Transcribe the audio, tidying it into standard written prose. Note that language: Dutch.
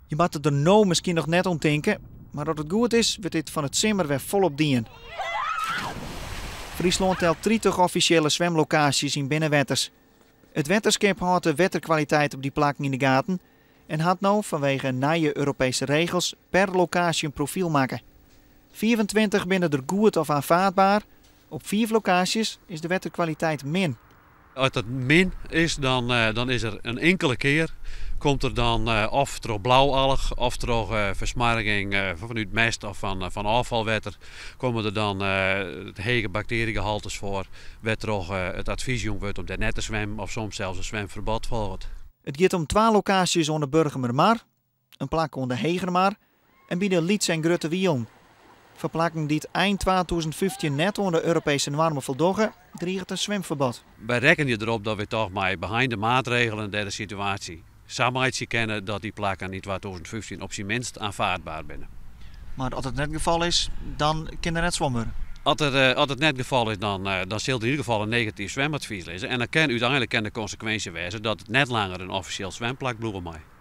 Je moet er nou misschien nog net om denken, maar dat het goed is, wordt dit van het simmer weer volop dien. Friesland telt 30 officiële zwemlocaties in binnenwetters. Het wetenschap houdt de waterkwaliteit op die plekken in de gaten en had nou vanwege nieuwe Europese regels per locatie een profiel maken. 24 binnen er goed of aanvaardbaar. Op 4 locaties is de waterkwaliteit min. Als het min is, dan is er een enkele keer komt er dan of door blauwalg of door versmarging vanuit mest of van afvalwater komen er dan hege bacteriegehaltes voor. Werd er het advies wordt om daar net te zwemmen of soms zelfs een zwemverbod volgt. Het gaat om 2 locaties onder Burgermermar, een plak onder Hegermar en bij de Liets en Grutte Wielen. Verplakken die het eind 2015 net onder Europese normen voldoen, dreigt een zwemverbod. Wij rekenen erop dat we toch maar behind de maatregelen deze situatie samen kennen dat die plakken in 2015 op zijn minst aanvaardbaar zijn. Maar als het net het geval is, dan kan er net zwemmen. Als het net het geval is, dan zult in ieder geval een negatief zwemadvies lezen. En dan kan uiteindelijk de consequentie wezen dat het net langer een officieel zwemplak blijft.